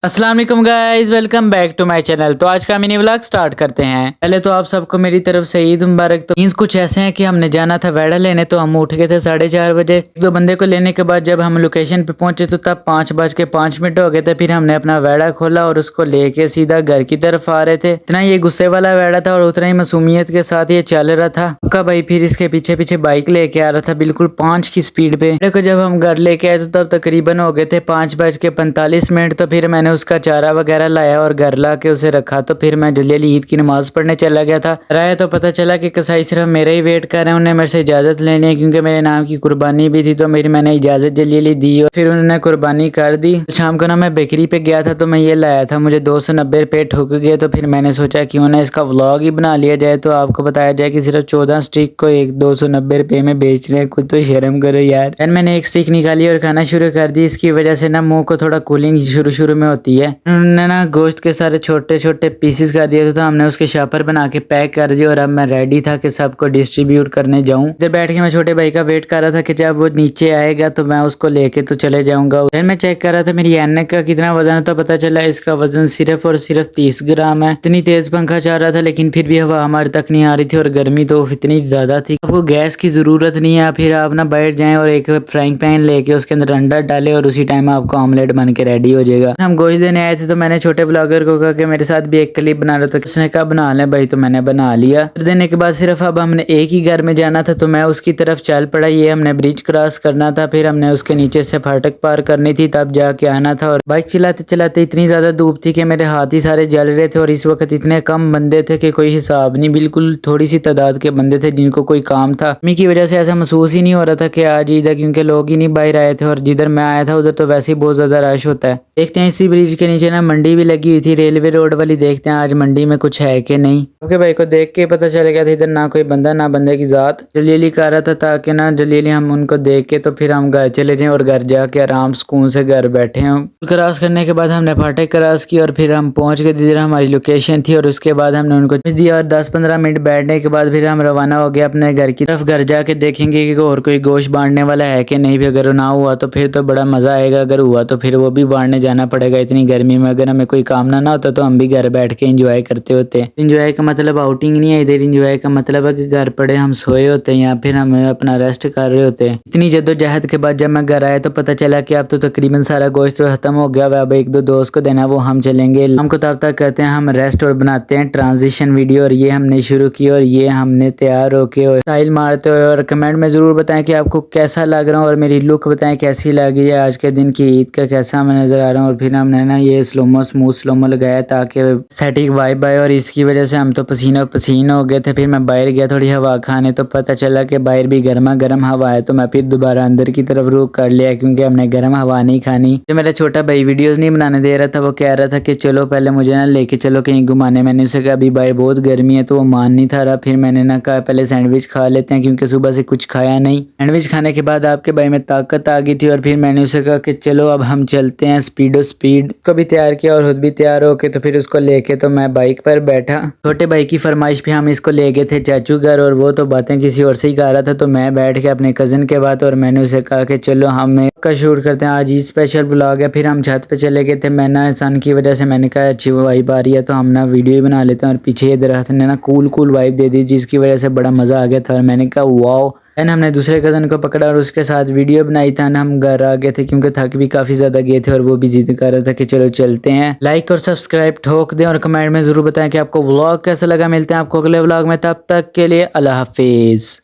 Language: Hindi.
अस्सलाम वालेकुम guys, welcome back to my channel. तो आज का मिनी व्लॉग स्टार्ट करते हैं। पहले तो आप सबको मेरी तरफ से ईद मुबारक। तो मीन्स कुछ ऐसे हैं कि हमने जाना था वेड़ा लेने, तो हम उठ गए थे 4:30 बजे। दो बंदे को लेने के बाद जब हम लोकेशन पे पहुंचे तो तब 5:05 हो गए थे। फिर हमने अपना वेड़ा खोला और उसको लेके सीधा घर की तरफ आ रहे थे। इतना ये गुस्से वाला वेड़ा था और उतना ही मासूमियत के साथ ये चल रहा था। का भाई फिर इसके पीछे पीछे बाइक लेके आ रहा था बिल्कुल 5 की स्पीड पे। देखो जब हम घर लेके आए तो तब तकरीबन हो गए थे 5:45। तो फिर मैंने उसका चारा वगैरह लाया और घर ला के उसे रखा। तो फिर मैं जल्दी जल्दी ईद की नमाज पढ़ने चला गया था। राय तो पता चला कि कसाई सिर्फ मेरा ही वेट कर रहे हैं, उन्हें मेरे से इजाजत लेनी है क्योंकि मेरे नाम की कुर्बानी भी थी। तो मैंने इजाजत जल्दी जल्दी दी और फिर उन्होंने कुर्बानी कर दी। तो शाम को ना मैं बेकरी पे गया था तो मैं ये लाया था, मुझे 290 रुपये ठुक गए। तो फिर मैंने सोचा क्यों ना इसका व्लॉग ही बना लिया जाए, तो आपको बताया जाए कि सिर्फ 14 स्टिक को 290 रुपये में बेच रहे हैं। खुद तो शर्म करो यार। फिर मैंने एक स्टिक निकाली और खाना शुरू कर दी। इसकी वजह से ना मुंह को थोड़ा कूलिंग शुरू शुरू में होती है। उन्होंने ना गोश्त के सारे छोटे छोटे पीसेस कर दिए थे, तो हमने उसके शापर बना के पैक कर दिए और अब मैं रेडी था कि सबको डिस्ट्रीब्यूट करने जाऊं। इधर बैठ के मैं छोटे भाई का वेट कर रहा था कि जब वो नीचे आएगा तो मैं उसको लेके तो चले जाऊंगा। फिर मैं चेक कर रहा था मेरी एनक का कितना वजन है, तो पता चला इसका वजन सिर्फ और सिर्फ 30 ग्राम है। इतनी तेज पंखा चल रहा था लेकिन फिर भी हवा हमारे तक नहीं आ रही थी और गर्मी तो इतनी ज्यादा थी। आपको गैस की जरूरत नहीं है, फिर आप ना बैठ जाएं और एक फ्राइंग पैन लेके उसके अंदर अंडा डाले और उसी टाइम आपको ऑमलेट बन के रेडी हो जाएगा। हम गोश्त देने आए थे तो मैंने छोटे ब्लॉगर को कहा कि मेरे साथ भी एक क्लिप बना रहा था। उसने कहा बना ले भाई, तो मैंने बना लिया। फिर देने के बाद सिर्फ अब हमने एक ही घर में जाना था तो मैं उसकी तरफ चल पड़ा। ये हमने ब्रिज क्रॉस करना था, फिर हमने उसके नीचे से फाटक पार करनी थी, तब जाके आना था। और बाइक चलाते चलाते इतनी ज्यादा धूप थी कि मेरे हाथ ही सारे जल रहे थे और इस वक्त इतने कम बंदे थे कि कोई हिसाब नहीं, बिल्कुल थोड़ी सी तादाद के बंदे थे जिनको कोई काम था। मी की वजह से ऐसा महसूस ही नहीं हो रहा था कि आज ईद है क्योंकि लोग ही नहीं बाहर आए थे और जिधर मैं आया था उधर तो वैसे ही बहुत ज्यादा रश होता है। देखते हैं इसी ब्रिज के नीचे ना मंडी भी लगी हुई थी, रेलवे रोड वाली। देखते हैं आज मंडी में कुछ है कि नहीं। ओके भाई को देख के पता चल गया था इधर ना कोई बंदा ना बंदे की जात। जल्दी कर रहा था ताकि ना जल्दी हम उनको देख के तो फिर हम घर चले जाएं और घर जाके आराम सुकून से घर बैठे हैं। क्रॉस करने के बाद हमने फाटक क्रॉस की और फिर हम पहुंच गए जिधर हमारी लोकेशन थी और उसके बाद हमने उनको दिया और 10-15 मिनट बैठने के बाद फिर हम रवाना हो गए अपने घर की तरफ। घर जाके देखेंगे कि और कोई गोश्त बांटने वाला है कि नहीं। भी अगर ना हुआ तो फिर तो बड़ा मजा आएगा, अगर हुआ तो फिर वो भी बांटने जाना पड़ेगा इतनी गर्मी में। अगर हमें कोई काम ना होता तो हम भी घर बैठ के एंजॉय करते होते। एंजॉय का मतलब आउटिंग नहीं है इधर, एंजॉय का मतलब है कि घर पड़े हम सोए होते हैं या फिर हम अपना रेस्ट कर रहे होते हैं। इतनी जद्दोजहद के बाद जब मैं घर आया तो पता चला कि अब तो तकरीबन सारा गोश्त खत्म हो गया। अब एक दो दोस्त को देना, वो हम चलेंगे। हमको तब तक करते हैं हम रेस्ट और बनाते हैं ट्रांजिशन वीडियो। और ये हमने शुरू की और ये हमने तैयार होके और स्टाइल मारते हुए। और कमेंट में जरूर बताएं कि आपको कैसा लग रहा है और मेरी लुक बताएं कैसी लगी है आज के दिन की ईद का, कैसा मैं नजर आ रहा हूँ। और फिर हमने ना ये स्लोमो स्मूथ स्लोमो लगाया ताकि सेटिक वाइब आए और इसकी वजह से हम तो पसीनो पसीन हो गए थे। फिर मैं बाहर गया थोड़ी हवा खाने तो पता चला कि बाहर भी गर्मा गर्म हवा है, तो मैं फिर दोबारा अंदर की तरफ रुख कर लिया क्योंकि हमने गर्म हवा नहीं खानी। जो मेरा छोटा भाई वीडियोस नहीं बनाने दे रहा था वो कह रहा था कि चलो पहले मुझे ना लेके चलो कहीं घुमाने। मैंने उसे कहा अभी बाहर बहुत गर्मी है, तो वो मान नहीं था रहा। फिर मैंने ना कहा पहले सैंडविच खा लेते हैं क्योंकि सुबह से कुछ खाया नहीं। सैंडविच खाने के बाद आपके भाई में ताकत आ गई थी और फिर मैंने उसे कहा कि चलो अब हम चलते हैं स्पीडो स्पीड। को भी तैयार किया और खुद भी तैयार होके तो फिर उसको लेके तो मैं बाइक पर बैठा। छोटे भाई की फरमाइश पे हम इसको ले गए थे चाचू घर और वो तो बातें किसी और से ही कर रहा था, तो मैं बैठ के अपने कजन के बात और मैंने उसे कहा कि चलो हम का शूट करते हैं, आज ही स्पेशल व्लॉग है। फिर हम छत पे चले गए थे। मैं ना सन की वजह से मैंने कहा अच्छी वाइब आ रही है तो हम ना वीडियो ही बना लेते हैं। और पीछे ये दरख्त ने ना कूल वाइब दे दी जिसकी वजह से बड़ा मजा आ गया था और मैंने कहा वाओ। एंड हमने दूसरे कज़न को पकड़ा और उसके साथ वीडियो बनाई था। हम घर आ गए थे क्योंकि थक भी काफ़ी ज़्यादा गए थे और वो भी जिद कर रहा था कि चलो चलते हैं। लाइक और सब्सक्राइब ठोक दें और कमेंट में ज़रूर बताएं कि आपको व्लॉग कैसा लगा। मिलते हैं आपको अगले व्लॉग में, तब तक के लिए अल्लाह हाफिज़।